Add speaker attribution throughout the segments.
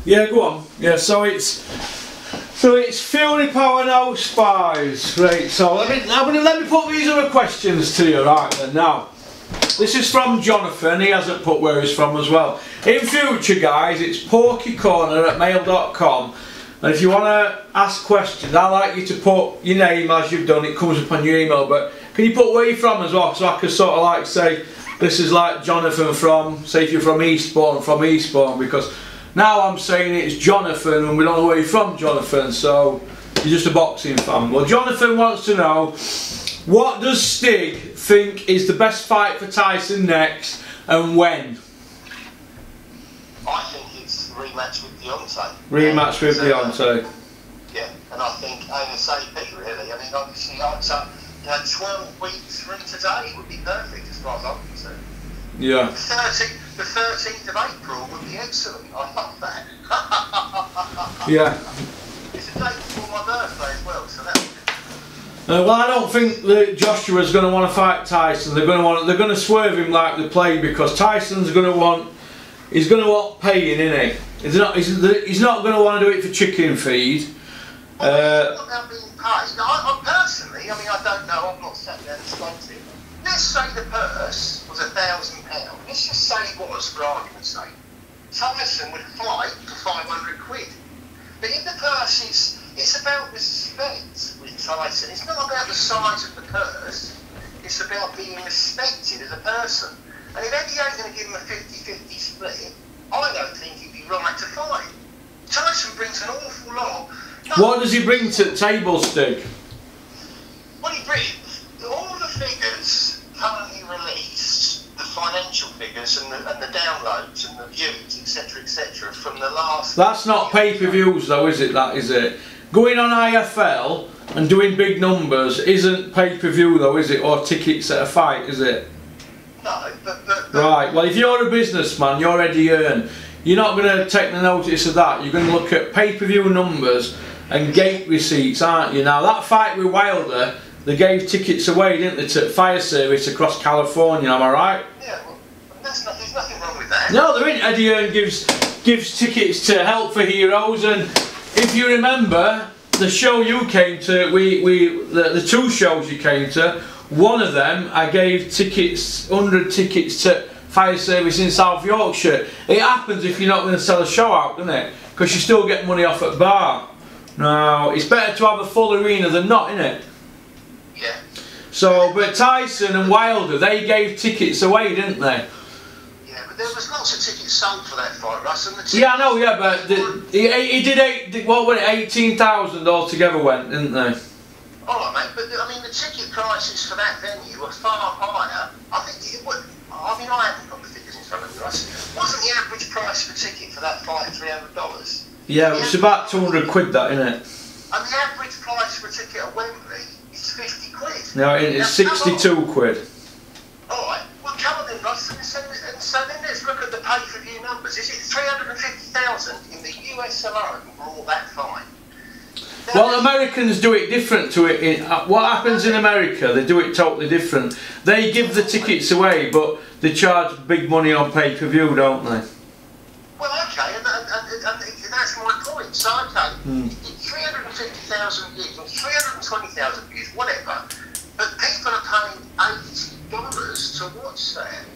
Speaker 1: Yeah, go on. Yeah, so it's Fury Power now Spies. Right, so let me put these other questions to you, right then. Now, this is from Jonathan, he hasn't put where he's from as well. In future, guys, it's porkycorner@mail.com, and if you want to ask questions, I like you to put your name as you've done, it comes up on your email, but can you put where you're from as well, so I can sort of like say, this is like Jonathan from, say if you're from Eastbourne, because now I'm saying it's Jonathan and we don't know where you're from, Jonathan, so you're just a boxing fan. Well, Jonathan wants to know, what does Stig think is the best fight for Tyson next, and when?
Speaker 2: I think it's rematch with Deontay.
Speaker 1: Rematch with Deontay.
Speaker 2: Yeah, and I think ASAP really. I mean, obviously, 12 weeks from today would be perfect as far as I'm concerned.
Speaker 1: Yeah.
Speaker 2: The 13th of April would be excellent. I love that.
Speaker 1: Yeah.
Speaker 2: It's a day before my birthday as well, so that would be.
Speaker 1: Well, I don't think that Joshua's going to want to fight Tyson. They're going to swerve him like they play, because Tyson's going to want, he's going to want paying, isn't he? He's not going to want to do it for chicken feed.
Speaker 2: Well, it's not about being paid. I personally, I mean, I don't know. I've not sat down and spoken to him. Let's say the purse was £1,000. Let's just say it was, for argument's sake. Tyson would fight for 500 quid. But if the purse is, it's about respect with Tyson. It's not about the size of the purse. It's about being respected as a person. And if Eddie ain't going to give him a 50-50 split, I don't think he'd be right to fight. Tyson brings an awful lot.
Speaker 1: What does he bring to the table, Stig?
Speaker 2: What he brings, all the figures currently released, the financial figures and the downloads and the views, etc., from the last...
Speaker 1: That's not pay-per-views though, is it? That is it. Going on IFL and doing big numbers isn't pay-per-view though, is it? Or tickets at a fight, is it?
Speaker 2: No, but
Speaker 1: right, well, if you're a businessman, you're Eddie Hearn, you're not going to take the notice of that. You're going to look at pay-per-view numbers and gate receipts, aren't you? Now, that fight with Wilder, they gave tickets away, didn't they, to fire service across California, am I right?
Speaker 2: Yeah, well, there's nothing wrong with that.
Speaker 1: No, there ain't. Eddie Hearn gives tickets to Help for Heroes, and if you remember, the show you came to, the two shows you came to, one of them, I gave tickets, 100 tickets to fire service in South Yorkshire. It happens if you're not going to sell a show out, doesn't it? Because you still get money off at bar. Now, it's better to have a full arena than not, innit?
Speaker 2: Yeah.
Speaker 1: So, but Tyson and Wilder, they gave tickets away, didn't they?
Speaker 2: Yeah, but there was lots of tickets sold for that fight, Russ. And the
Speaker 1: yeah, I know, yeah, but he did what was it, 18,000 altogether went, didn't they?
Speaker 2: Alright, mate, but I mean, the ticket prices for that venue were far higher. I think it would. I mean, I haven't got the figures in front of me, Russ. Wasn't the average price for ticket for that fight $300?
Speaker 1: Yeah, it's about 200 quid, that, isn't it?
Speaker 2: And the average price for a ticket at Wembley is 50 quid.
Speaker 1: No, it's 62 quid.
Speaker 2: Alright, well, come on then, Russ, and so then let's look at the pay-per-view numbers. Is it 350,000 in the US alone for all that fight?
Speaker 1: Well, Americans do it different to it. What happens in America, they do it totally different. They give the tickets away, but they charge big money on pay-per-view, don't they?
Speaker 2: Well, okay, and that's my point. So, okay, 350,000 views, or 320,000 views, whatever, but people are paying $80 to watch that.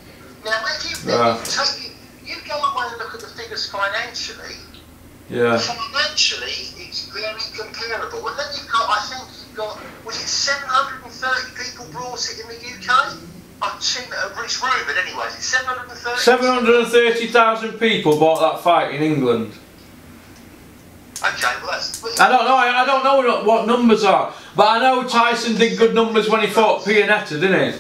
Speaker 2: Now, if you go away and look at the figures financially, financially, it's very comparable. And then you've got, I think you've got, was it 730 people brought it in the UK? I've seen it, it's rumoured anyway, is it 730?
Speaker 1: 730,000 people bought that fight in England.
Speaker 2: Okay, well that's...
Speaker 1: I don't know what numbers are, but I know Tyson did good numbers when he fought Pianetta, didn't he?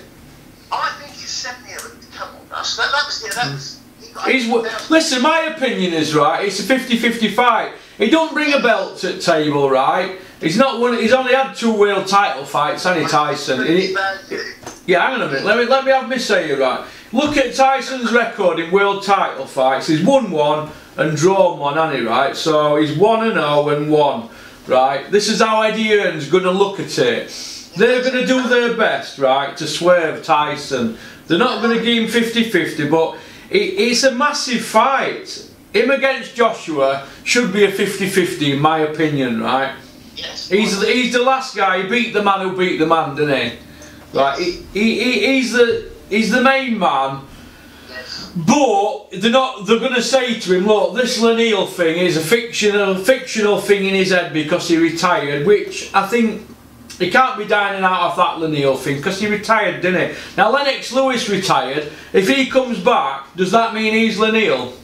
Speaker 2: I think he's 70 of it. Come on, Russ. That was...
Speaker 1: Listen, my opinion is, right, it's a 50-50 fight. He don't bring a belt to the table, right? He's only had 2 world title fights, hasn't he, Tyson? Yeah, hang on a minute, let me have my say here, right? Look at Tyson's record in world title fights. He's won 1 and drawn 1, hasn't he, right? So he's 1-0 and 1, right? This is how Eddie Hearn's going to look at it. They're going to do their best, right, to swerve Tyson. They're not going to give him 50-50, but it's a massive fight. him against Joshua should be a 50-50 in my opinion, right?
Speaker 2: Yes.
Speaker 1: He's the last guy. He beat the man who beat the man, didn't he? Right. He's the main man.
Speaker 2: Yes.
Speaker 1: But they're going to say to him, look, this Laniel thing is a fictional thing in his head because he retired, which I think he can't be dining out of that Laniel thing because he retired, didn't he? Now Lennox Lewis retired. If he comes back, does that mean he's Laniel?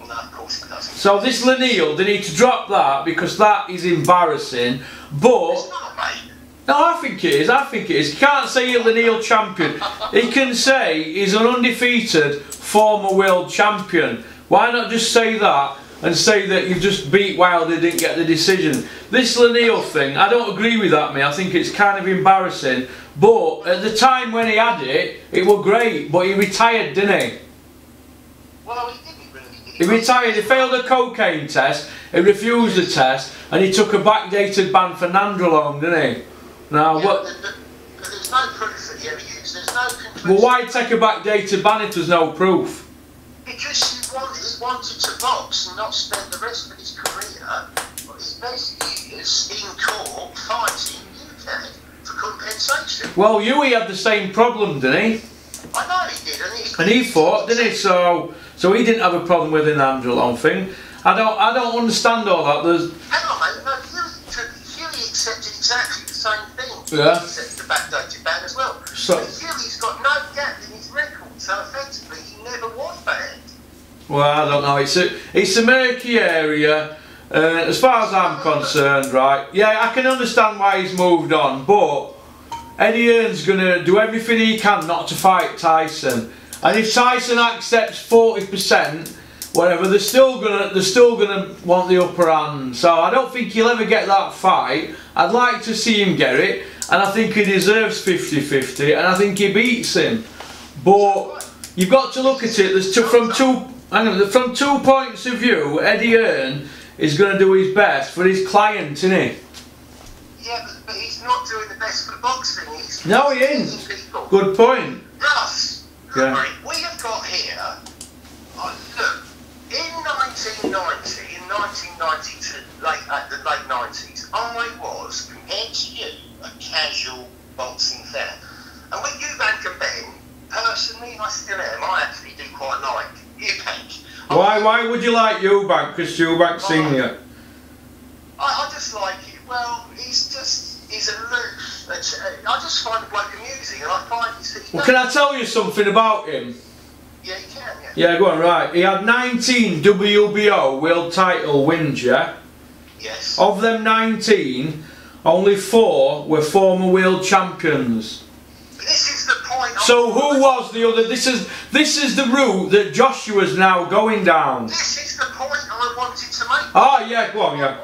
Speaker 2: No, of course it doesn't.
Speaker 1: So this Laniel, they need to drop that because that is embarrassing. But
Speaker 2: It's not, mate.
Speaker 1: no, I think it is. I think it is. You can't say you're the Laniel champion. He can say he's an undefeated former world champion. Why not just say that and say that you just beat Wilder, didn't get the decision? This Laniel thing, I don't agree with that, mate. I think it's kind of embarrassing. But at the time when he had it, it was great. But he retired, didn't he?
Speaker 2: Well, he didn't really.
Speaker 1: He retired. He failed a cocaine test. He refused the test, and he took a backdated ban for nandrolone, didn't he? Now,
Speaker 2: Yeah,
Speaker 1: what?
Speaker 2: but there's no proof that he ever used. There's no conclusion.
Speaker 1: Well, why take a backdated ban if there's no proof?
Speaker 2: Because he wanted to box and not spend the rest of his career, or his best years, in court fighting UK for compensation.
Speaker 1: Well, Huey had the same problem, didn't he?
Speaker 2: I know he did,
Speaker 1: And he fought, didn't he? So he didn't have a problem with the nandrolone thing. I don't understand all that. There's
Speaker 2: Hang on, mate. No, Huey accepted exactly the same thing.
Speaker 1: Yeah.
Speaker 2: He accepted the backdated ban as well.
Speaker 1: So-
Speaker 2: But Huey's got no gap in his record, so effectively he never was banned.
Speaker 1: well, I don't know. It's a murky area. As far as I'm concerned, right? Yeah, I can understand why he's moved on, but Eddie Hearn's gonna do everything he can not to fight Tyson. And if Tyson accepts 40%, whatever, they're still gonna want the upper hand. So I don't think he'll ever get that fight. I'd like to see him get it, and I think he deserves 50-50, and I think he beats him. But you've got to look at it. From two points of view, Eddie Hearn is going to do his best for his client, isn't he?
Speaker 2: Yeah, but he's not doing the best for boxing.
Speaker 1: No, he ain't.
Speaker 2: People.
Speaker 1: Good point.
Speaker 2: Plus,
Speaker 1: Yeah.
Speaker 2: mate, we have got here. Look, in 1990, in 1992, the late 90s, I was, compared to you, a casual boxing fan. And with Eubank and Ben, personally, I still am. I actually do quite like Eubank.
Speaker 1: Why would you like Eubank? Because Eubank's senior.
Speaker 2: I just like it. Well, he's aloof. I just find the bloke amusing, and I find he's.
Speaker 1: Well, can I tell you something about him?
Speaker 2: Yeah, you can. Yeah.
Speaker 1: Yeah, go on. Right, he had 19 WBO world title wins. Yeah.
Speaker 2: Yes.
Speaker 1: Of them 19, only 4 were former world champions.
Speaker 2: This is the point.
Speaker 1: So who was the other? This is the route that Joshua's now going down.
Speaker 2: This is the point I wanted to make.
Speaker 1: Oh yeah, go on, yeah.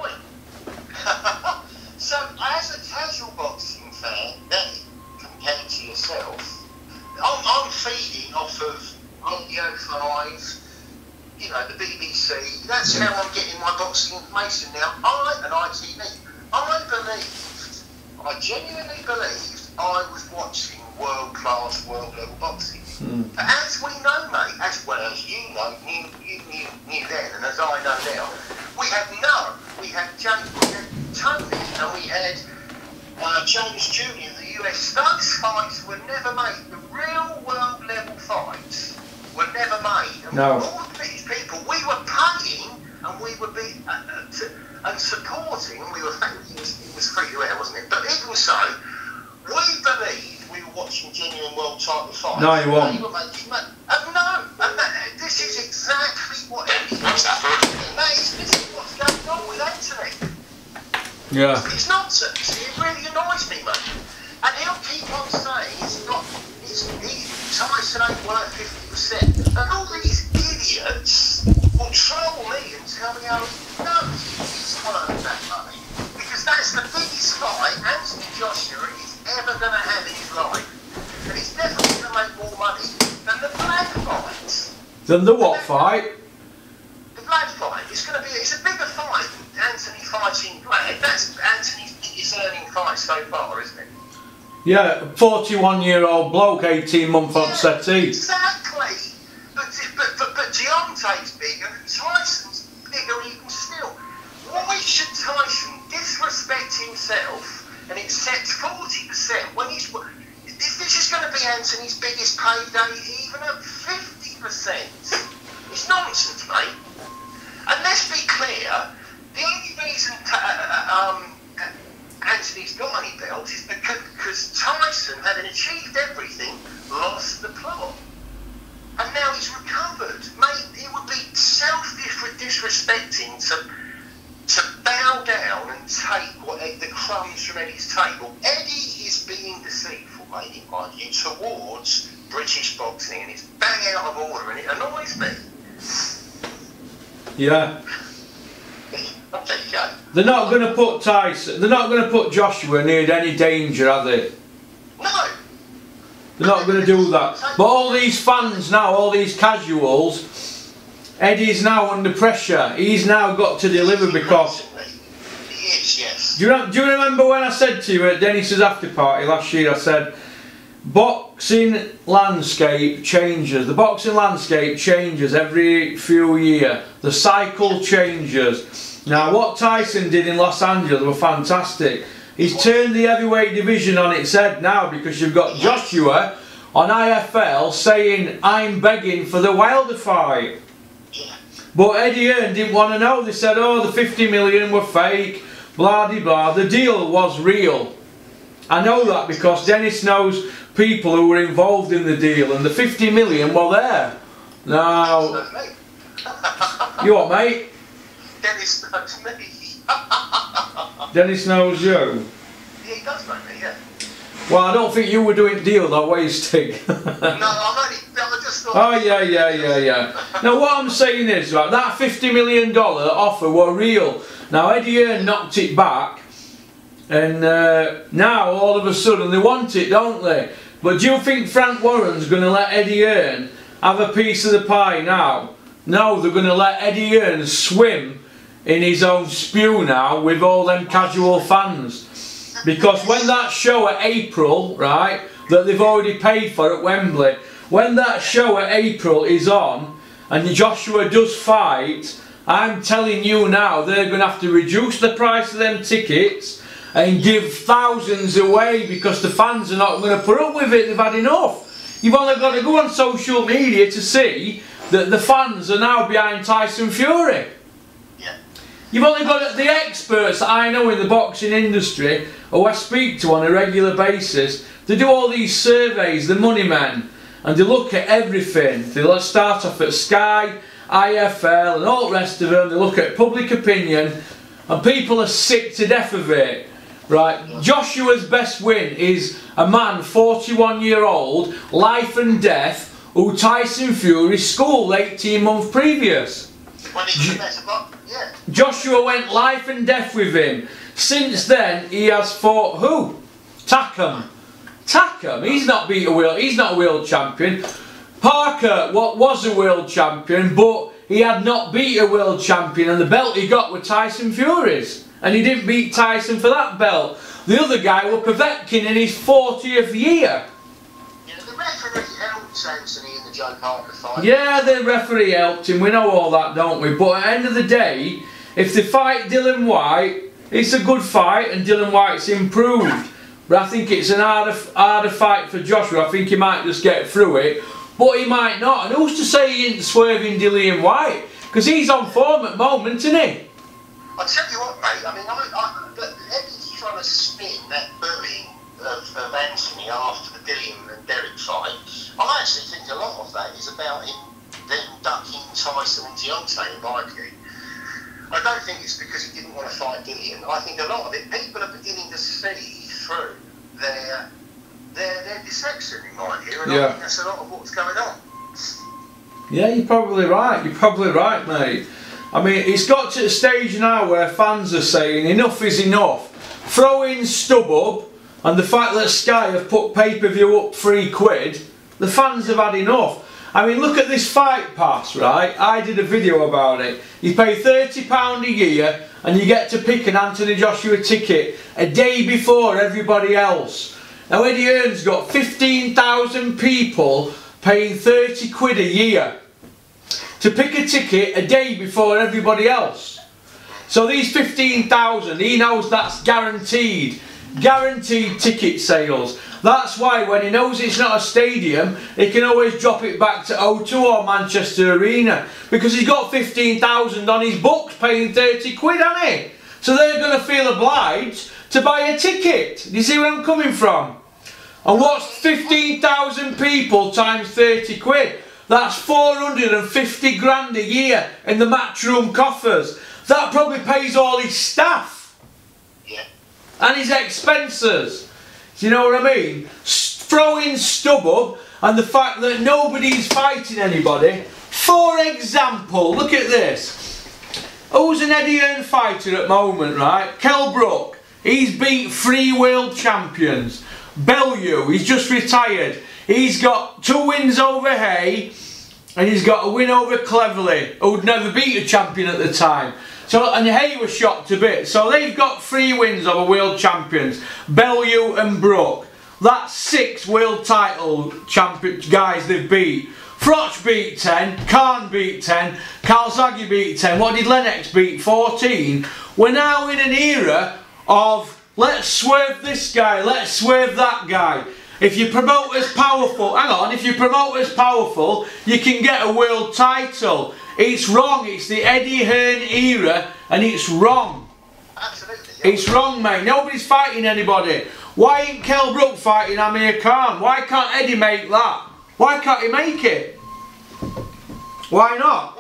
Speaker 2: So, as a casual boxing fan, compared to yourself, I'm feeding off of Radio 5, you know, the BBC. That's how I'm getting my boxing information now. And ITV. I genuinely believed I was watching world-class, world-level boxing. But as we know, mate, as well as you know, you knew then, and as I know now, we had Tony, and we had Jones Jr., the US. Those fights were never made. The real world-level fights were never made. And
Speaker 1: No.
Speaker 2: all of these people, we were paying, and we were and supporting. It was free to air, wasn't it? But even so, we believed we were watching genuine world title fights.
Speaker 1: No, you won't.
Speaker 2: They were making money. This is exactly what it is. This is what's going on with Anthony.
Speaker 1: Yeah.
Speaker 2: It's nonsense. It really annoys me, mate. And he'll keep on saying Tyson ain't worth 50%. And all these idiots will troll me and tell me how he knows he's worth that money. Because that's the biggest fight Anthony Joshua is ever going to have in his life. And he's definitely going to make more money than the Vlad fight.
Speaker 1: Then the what fight?
Speaker 2: The Vlad fight. It's a bigger fight than Anthony fighting Vlad. That's Anthony's biggest earning fight so far, isn't it?
Speaker 1: Yeah, 41-year-old bloke, 18-month on settee.
Speaker 2: Exactly. But Deontay's bigger than Tyson. accept 40% when he's. If this is going to be Anthony's biggest payday, even at 50%, it's nonsense, mate. And let's be clear, the only reason Anthony's got any belts is because Tyson, having achieved everything, lost the plot. And now he's recovered. Mate, it would be self-disrespecting to bow down and take the crumbs from Eddie's table. Eddie is being deceitful, mate, in my view, towards British boxing, and it's bang out of order, and it annoys me.
Speaker 1: Yeah.
Speaker 2: There you go.
Speaker 1: They're not going to put Tyson. They're not going to put Joshua near any danger, are they?
Speaker 2: No.
Speaker 1: They're not going to do that. But all these fans now, all these casuals, Eddie's now under pressure. He's now got to deliver because.
Speaker 2: He is, yes.
Speaker 1: Do you remember when I said to you at Dennis's after party last year? I said, boxing landscape changes. The boxing landscape changes every few years. The cycle changes. Now, what Tyson did in Los Angeles were fantastic. He's turned the heavyweight division on its head now because you've got Joshua on IFL saying, I'm begging for the Wilder fight. But Eddie Hearn didn't want to know. They said, oh, the 50 million were fake, blah de blah. The deal was real. I know that because Dennis knows people who were involved in the deal, and the 50 million were there. Now, you what, mate?
Speaker 2: Dennis knows me.
Speaker 1: Dennis knows you.
Speaker 2: Yeah, he does know me, yeah.
Speaker 1: Well, I don't think you were doing deal that way, Stig.
Speaker 2: No, I just thought.
Speaker 1: Oh, yeah. Now, what I'm saying is, right, that $50 million offer were real. Now, Eddie Hearn knocked it back, and now, all of a sudden, they want it, don't they? But do you think Frank Warren's going to let Eddie Hearn have a piece of the pie now? No, they're going to let Eddie Hearn swim in his own spew now with all them casual fans. Because when that show at April, right, that they've already paid for at Wembley, when that show at April is on and Joshua does fight, I'm telling you now, they're going to have to reduce the price of them tickets and give thousands away because the fans are not going to put up with it. They've had enough. You've only got to go on social media to see that the fans are now behind Tyson Fury. You've only got the experts that I know in the boxing industry, who I speak to on a regular basis. They do all these surveys, the money men, and they look at everything. They start off at Sky, IFL and all the rest of them. They look at public opinion, and people are sick to death of it. Right, Joshua's best win is a man 41-year-old, life and death, who Tyson Fury schooled 18 months previous.
Speaker 2: When he was better, yeah.
Speaker 1: Joshua went life and death with him. Since then, he has fought who? Takam. He's not beat a world. He's not a world champion. Parker was a world champion, but he had not beat a world champion, and the belt he got was Tyson Fury's, and he didn't beat Tyson for that belt. The other guy was Povetkin in his 40th year.
Speaker 2: Yeah, the referee helped Anthony in the Joe Parker fight.
Speaker 1: Yeah, the referee helped him. We know all that, don't we? But at the end of the day, if they fight Dylan White, it's a good fight, and Dylan White's improved. But I think it's an harder fight for Joshua. I think he might just get through it, but he might not. And who's to say he ain't swerving Dillian White? Because he's on form at the moment, isn't he?
Speaker 2: I'll tell you what, mate. I mean, Eddie's trying to spin that bullying of Anthony after the Dillian and Derek fight. I actually think a lot of that is about him then ducking Tyson and Deontay, in my view. I don't think it's because he didn't want to fight Dillian. I think a lot of it, people are beginning to see through their deception, in my view, and I think that's a lot of what's going on.
Speaker 1: Yeah, you're probably right. You're probably right, mate. I mean, it's got to the stage now where fans are saying enough is enough. Throw in StubHub and the fact that Sky have put pay-per-view up £3, the fans have had enough. I mean, look at this Fight Pass, right? I did a video about it. You pay £30 a year and you get to pick an Anthony Joshua ticket a day before everybody else. Now, Eddie Hearn's got 15,000 people paying £30 a year to pick a ticket a day before everybody else. So these 15,000, he knows that's guaranteed guaranteed ticket sales. That's why when he knows it's not a stadium, he can always drop it back to O2 or Manchester Arena, because he's got 15,000 on his books paying 30 quid, hasn't he? So they're going to feel obliged to buy a ticket. Do you see where I'm coming from? And what's 15,000 people times 30 quid? That's 450 grand a year in the matchroom coffers. That probably pays all his staff.
Speaker 2: Yeah. And
Speaker 1: his expenses. Do you know what I mean? Throw in StubHub and the fact that nobody's fighting anybody. For example, look at this. Who's an Eddie Hearn fighter at the moment, right? Kell Brook. He's beat 3 world champions. Bellew, he's just retired. He's got 2 wins over Hay, and he's got a win over Cleverly, who'd never beat a champion at the time. So, and Hay was shocked a bit. So they've got 3 wins over world champions, Bellew and Brook. That's 6 world title champion guys they've beat. Froch beat 10, Khan beat 10, Calzaghe beat 10. What did Lennox beat? 14. We're now in an era of let's swerve this guy, let's swerve that guy. If you promote as powerful, hang on, if you promote as powerful, you can get a world title. It's wrong, it's the Eddie Hearn era, and it's wrong.
Speaker 2: Absolutely. Yeah.
Speaker 1: It's wrong, mate. Nobody's fighting anybody. Why ain't Kell Brook fighting Amir Khan? Why can't Eddie make that? Why can't he make it? Why not?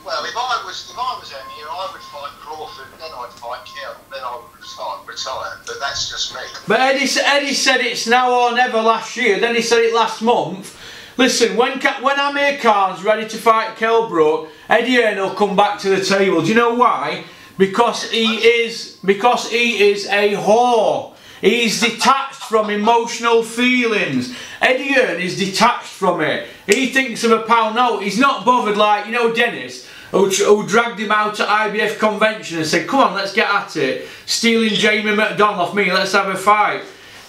Speaker 2: Well, if I was Amir, I would fight Crawford, then I'd fight Kell, then I would retire. But that's just me.
Speaker 1: But Eddie said it's now or never last year. Then he said it last month. Listen, when Amir Khan's ready to fight Kell Brook, Eddie Hearn will come back to the table. Do you know why? Because he is a whore. He's detached from emotional feelings. Eddie Hearn is detached from it. He thinks of a pound note. He's not bothered like, you know, Dennis, who dragged him out at IBF convention and said, come on, let's get at it. Stealing Jamie McDonald off me, let's have a fight.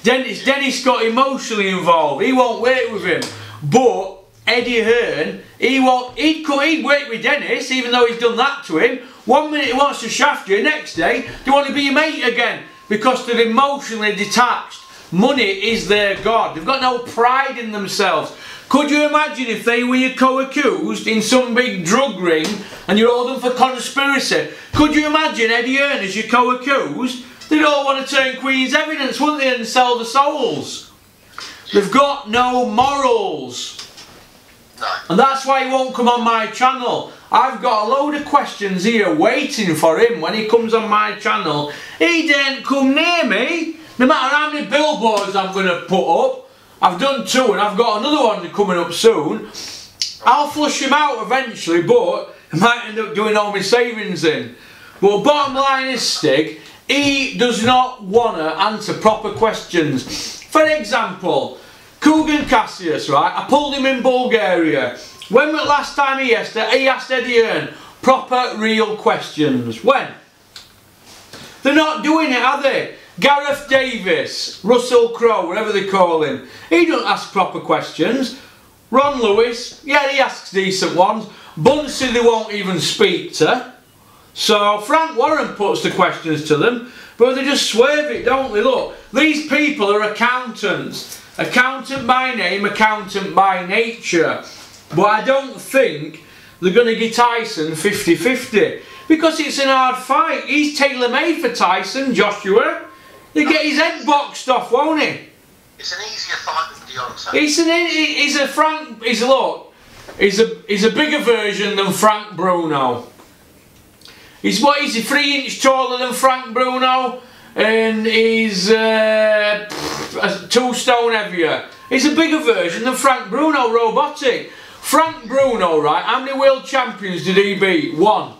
Speaker 1: Dennis got emotionally involved. He won't work with him. But Eddie Hearn, he'd work with Dennis, even though he's done that to him. 1 minute he wants to shaft you, next day they want to be your mate again. Because they're emotionally detached. Money is their god. They've got no pride in themselves. Could you imagine if they were your co-accused in some big drug ring and you're all done for conspiracy? Could you imagine Eddie Hearn as your co-accused? They'd all want to turn Queen's evidence, wouldn't they, and sell the souls? They've got no morals. And that's why he won't come on my channel. I've got a load of questions here waiting for him when he comes on my channel. He didn't come near me. No matter how many billboards I'm going to put up. I've done 2 and I've got another one coming up soon. I'll flush him out eventually, but I might end up doing all my savings in. But bottom line is, Stig, he does not want to answer proper questions. For example, Kugan Cassius, right? I pulled him in Bulgaria. When was the last time he asked Eddie Hearn proper, real questions? When? They're not doing it, are they? Gareth Davis, Russell Crowe, whatever they call him. He don't ask proper questions. Ron Lewis, yeah, he asks decent ones. Bunsey they won't even speak to. So Frank Warren puts the questions to them, but they just swerve it, don't they? Look, these people are accountants. Accountant by name, accountant by nature. But I don't think they're going to get Tyson 50-50. Because it's an hard fight. He's tailor-made for Tyson, Joshua. He'll get his head boxed off, won't he?
Speaker 2: It's an easier fight than Deontay.
Speaker 1: He's a bigger version than Frank Bruno. He's 3 inches taller than Frank Bruno, and he's 2 stone heavier. He's a bigger version than Frank Bruno, robotic. Frank Bruno, right, how many world champions did he beat? 1.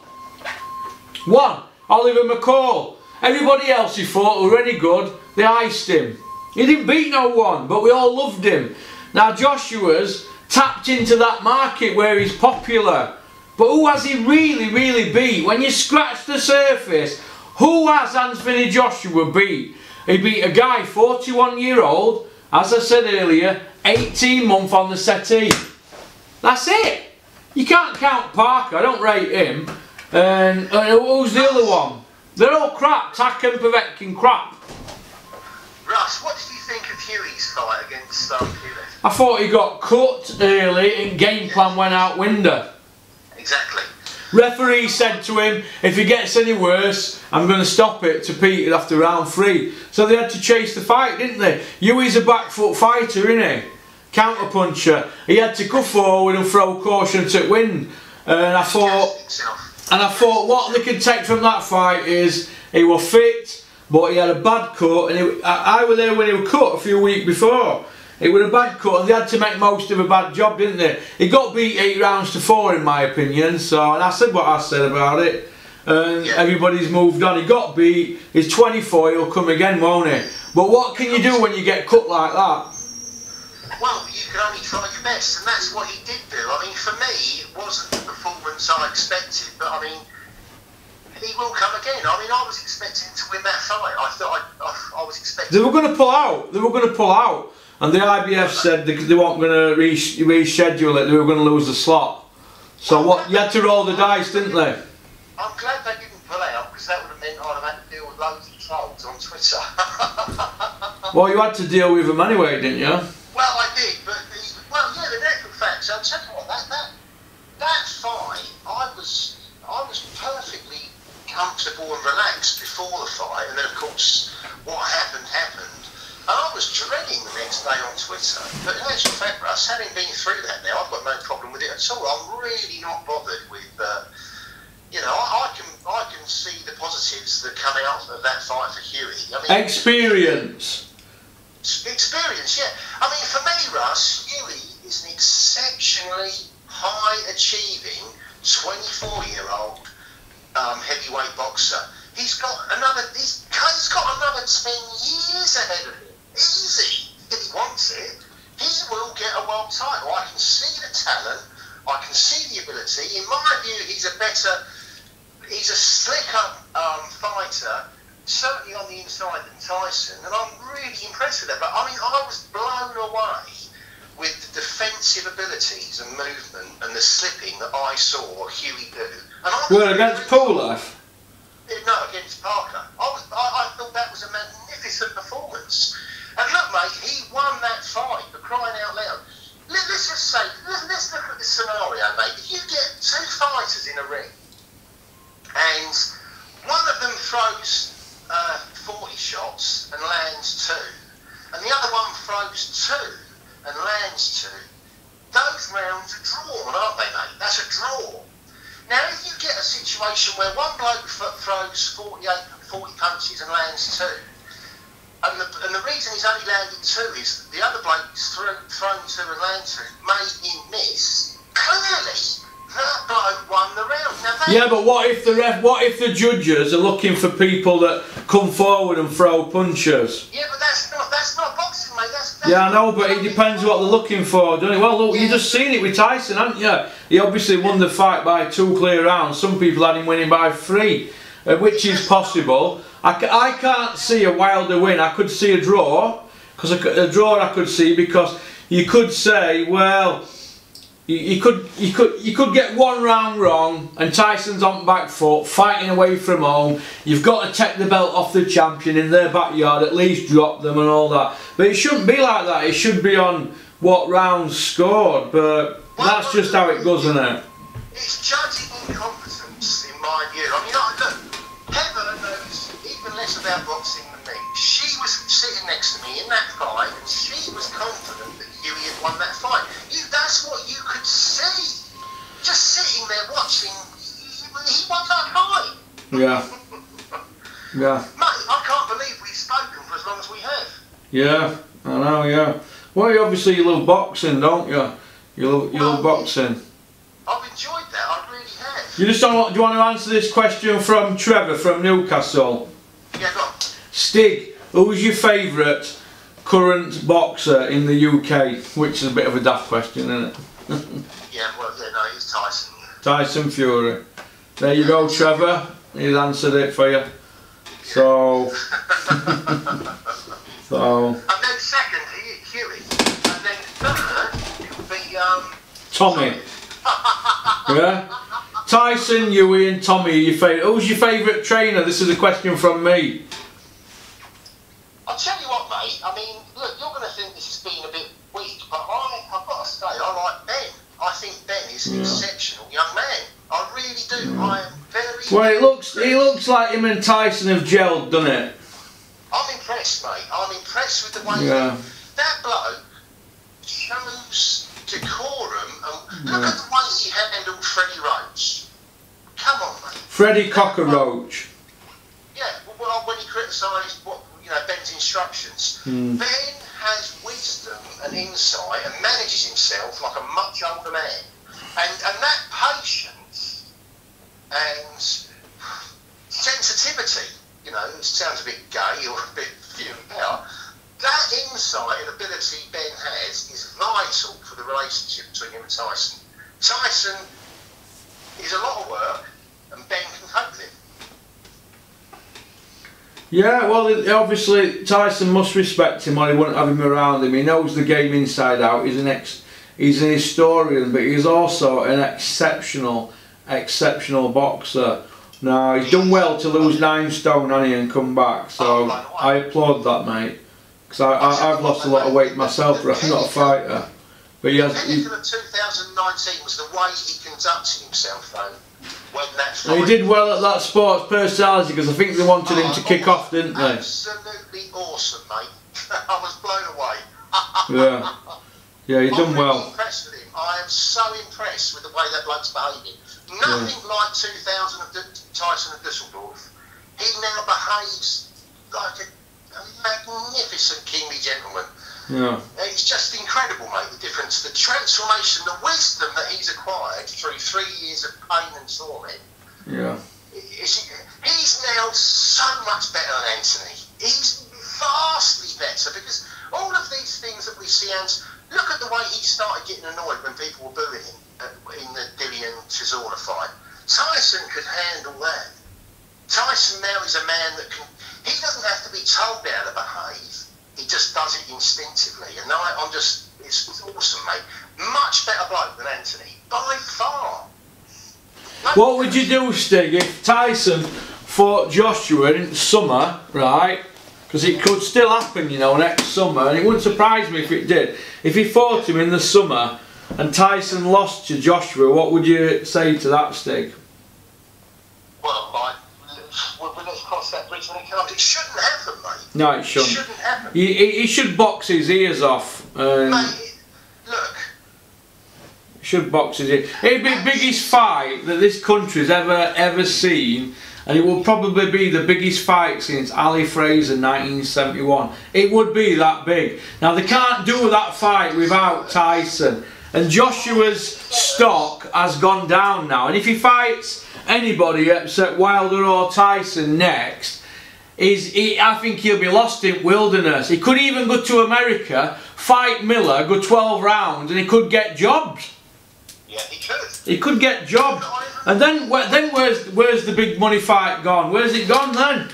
Speaker 1: Oliver McCall. Everybody else he fought were any good, they iced him. He didn't beat no one, but we all loved him. Now Joshua's tapped into that market where he's popular. But who has he really beat? When you scratch the surface, who has Anthony Joshua beat? He beat a guy 41-year-old, as I said earlier, 18 months on the settee. That's it. You can't count Parker, I don't rate him. And who's the other one? They're all crap, Tack and Povetkin crap.
Speaker 2: Russ, what did you think of Huey's fight against Fury?
Speaker 1: I thought he got cut early and game plan went out window.
Speaker 2: Exactly.
Speaker 1: Referee said to him, if he gets any worse, I'm going to stop it to Peter after round 3. So they had to chase the fight, didn't they? Huey's a back foot fighter, isn't he? Counter puncher. He had to go forward and throw caution to win. And I thought what they could take from that fight is he was fit, but he had a bad cut. And I was there when he was cut a few weeks before. It was a bad cut and they had to make most of a bad job, didn't they? He got beat 8 rounds to 4 in my opinion, so, and I said what I said about it. And everybody's moved on. He got beat, he's 24, he'll come again, won't he? But what can you do when you get cut like that?
Speaker 2: Well, you can only try your best, and that's what he did do. I mean, for me, it wasn't the performance I expected, but I mean, he will come again. I mean, I was expecting to win that fight. I thought I was expecting...
Speaker 1: They were going to pull out, and the IBF said they weren't going to reschedule it, they were going to lose the slot. So what, you had to roll the dice, didn't they?
Speaker 2: I'm glad they didn't pull out, because that would have meant I'd have had to deal with loads of trolls on Twitter.
Speaker 1: Well, you had to deal with them anyway, didn't you?
Speaker 2: Well, I did, but the natural facts. I'll tell you what, that fight, I was perfectly comfortable and relaxed before the fight, and then of course what happened. And I was dreading the next day on Twitter. But in actual fact, Russ, having been through that now, I've got no problem with it at all. I'm really not bothered with. You know, I can see the positives that come out of that fight for Huey. I mean, Experience, yeah. I mean, for me, Russ, Huey is an exceptionally high-achieving 24-year-old heavyweight boxer. He's got another 10 years ahead of him. Easy, if he wants it. He will get a world title. I can see the talent. I can see the ability. In my view, he's a slicker fighter. Certainly on the inside than Tyson, and I'm really impressed with that. But I mean, I was blown away with the defensive abilities and movement and the slipping that I saw Huey do. And
Speaker 1: against Polaf?
Speaker 2: No, against Parker. I thought that was a magnificent performance. And look, mate, he won that fight, for crying out loud. Let's just say, let's look at the scenario, mate. If you get 2 fighters in a ring, and one of them throws 40 shots and lands 2, and the other one throws 2 and lands 2, those rounds are drawn, aren't they, mate? That's a draw. Now, if you get a situation where one bloke throws 40 punches and lands 2, and the reason he's only landed 2 is the other bloke's thrown 2 and landed 2 made him miss, clearly that bloke won the round. Now,
Speaker 1: but what if the judges are looking for people that come forward and throw punches?
Speaker 2: Yeah, but that's not boxing, mate. That's
Speaker 1: yeah, I know, but it depends what they're looking for, doesn't it? Well, look, you just seen it with Tyson, haven't you? He obviously won the fight by 2 clear rounds. Some people had him winning by 3, which is possible. I can't see a Wilder win. I could see a draw, because a draw I could see, because you could say, well, you could get 1 round wrong and Tyson's on back foot, fighting away from home. You've got to take the belt off the champion in their backyard, at least drop them and all that. But it shouldn't be like that. It should be on what rounds scored. But that's just how it goes, isn't it?
Speaker 2: It's judging incompetence, in my view. I mean, look, Heather knows even less about boxing than me. She was sitting next to me in that fight, and she was confident that Huey had won that fight. That's what you could see. Just sitting there watching, he won that fight.
Speaker 1: Yeah. Yeah.
Speaker 2: Mate, I can't believe we've spoken for as long as we have.
Speaker 1: Yeah, I know, yeah. Well, obviously you love boxing, don't you? You love boxing.
Speaker 2: I've enjoyed that, I really have.
Speaker 1: You just don't, do you want to answer this question from Trevor from Newcastle?
Speaker 2: Yeah, go on.
Speaker 1: Stig, who's your favourite current boxer in the UK? Which is a bit of a daft question, isn't it?
Speaker 2: Yeah, well, yeah, no, it's Tyson.
Speaker 1: Tyson Fury. There you go, Trevor. He's answered it for you. So...
Speaker 2: And then second, Huey. And then third, it would be...
Speaker 1: Tommy. Yeah? Tyson, Huey and Tommy are your favourite. Who's your favourite trainer? This is a question from me.
Speaker 2: I'll tell you what, mate. I is an exceptional young man. I really do. I am very.
Speaker 1: Well, he looks like him and Tyson have gelled, doesn't it?
Speaker 2: I'm impressed, mate. I'm impressed with the way that bloke shows decorum. And look at the way he handled Freddie Roach. Come on, mate.
Speaker 1: Freddie Cockroach.
Speaker 2: Yeah, well, when he criticised Ben's instructions, Ben has wisdom and insight and manages himself like a much older man. And that patience and sensitivity, it sounds a bit gay or a bit few about, that insight and ability Ben has is vital for the relationship between him and Tyson. Tyson is a lot of work and Ben can cope with him.
Speaker 1: Yeah, well, obviously Tyson must respect him or he wouldn't have him around him. He knows the game inside out. He's an historian, but he's also an exceptional boxer. Now, he's done well to lose 9 stone, hasn't he, and come back. So I applaud that, mate. Because I've lost a lot of weight myself, but I'm not a fighter. But he has. The
Speaker 2: pinnacle of 2019 was the way he conducted himself, though.
Speaker 1: He did well at that sports personality because I think they wanted him to kick off, didn't they?
Speaker 2: Absolutely awesome, mate. I was blown away.
Speaker 1: Yeah, he done well.
Speaker 2: I'm impressed with him. I am so impressed with the way that bloke's behaving. Nothing like 2000 of Tyson of Dusseldorf. He now behaves like a magnificent kingly gentleman.
Speaker 1: Yeah.
Speaker 2: It's just incredible, mate, the difference, the transformation, the wisdom that he's acquired through 3 years of pain and torment.
Speaker 1: Yeah.
Speaker 2: He's now so much better than Anthony. He's vastly better because all of these things that we see, and look at the way he started getting annoyed when people were booing him in the Dillian-Chisora fight. Tyson could handle that. Tyson now is a man that can, he doesn't have to be told how to behave. He just does it instinctively, and it's awesome, mate. Much better bloke than Anthony, by far.
Speaker 1: What would you do, Stig, if Tyson fought Joshua in summer, right? Because it could still happen, next summer, and it wouldn't surprise me if it did. If he fought him in the summer and Tyson lost to Joshua, what would you say to that, Stig?
Speaker 2: Well, let's cross that bridge when it comes. It shouldn't happen, mate.
Speaker 1: No, it shouldn't.
Speaker 2: It shouldn't happen.
Speaker 1: He should box his ears off.
Speaker 2: Mate, look.
Speaker 1: He should box his ears. It'd be the biggest fight that this country's ever seen, and it will probably be the biggest fight since Ali Fraser 1971. It would be that big. Now, they can't do that fight without Tyson. And Joshua's stock has gone down now. And if he fights anybody except Wilder or Tyson next, I think he'll be lost in wilderness. He could even go to America, fight Miller, go 12 rounds, and he could get jobbed.
Speaker 2: Yeah, he could.
Speaker 1: He could get jobbed. And then where's the big money fight gone? Where's it gone then?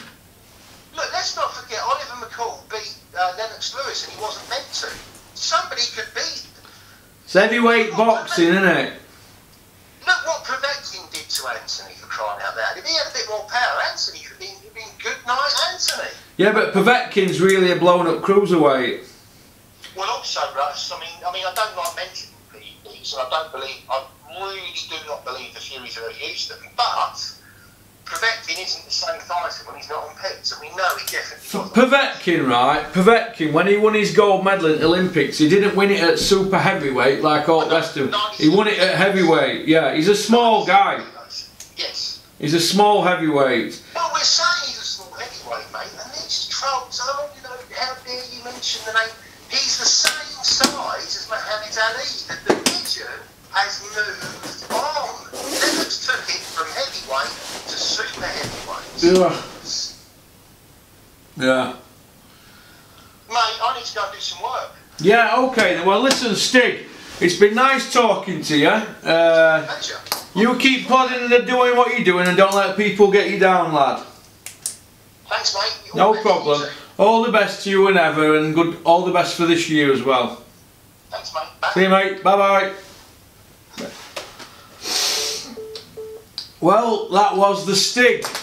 Speaker 2: Look, let's not forget, Oliver McCall beat Lennox Lewis and he wasn't meant to. Somebody could beat.
Speaker 1: It's heavyweight boxing, isn't it?
Speaker 2: Look what Povetkin did to Anthony, for crying out loud. If he had a bit more power, Anthony could have been good night Anthony.
Speaker 1: Yeah, but Povetkin's really a blown up cruiserweight.
Speaker 2: Well, also, Russ, I mean, I don't like mentioning these, and I really do not believe the Furies have ever used them, but Povetkin isn't the same fighter when he's not on pegs, and we know he definitely was.
Speaker 1: Povetkin, right? Povetkin, when he won his gold medal at the Olympics, he didn't win it at super heavyweight like all the rest of them. He won it at heavyweight. Yeah, he's a small guy.
Speaker 2: Yes.
Speaker 1: He's a small heavyweight.
Speaker 2: Well, we're saying he's a small heavyweight, mate, and these trolls, how dare you mention the name? He's the same size as Muhammad Ali. The division has moved on. Lennox took it from heavyweight to super heavyweight.
Speaker 1: Yeah.
Speaker 2: Mate, I need to go and do some work.
Speaker 1: Yeah, okay then. Well, listen, Stig, it's been nice talking to you.
Speaker 2: Pleasure.
Speaker 1: You keep plodding and doing what you're doing and don't let people get you down, lad.
Speaker 2: Thanks, mate.
Speaker 1: No problem. All the best to you whenever, and all the best for this year as well.
Speaker 2: Thanks, mate. Bye.
Speaker 1: See you, mate. Bye-bye. Well, that was the Stig.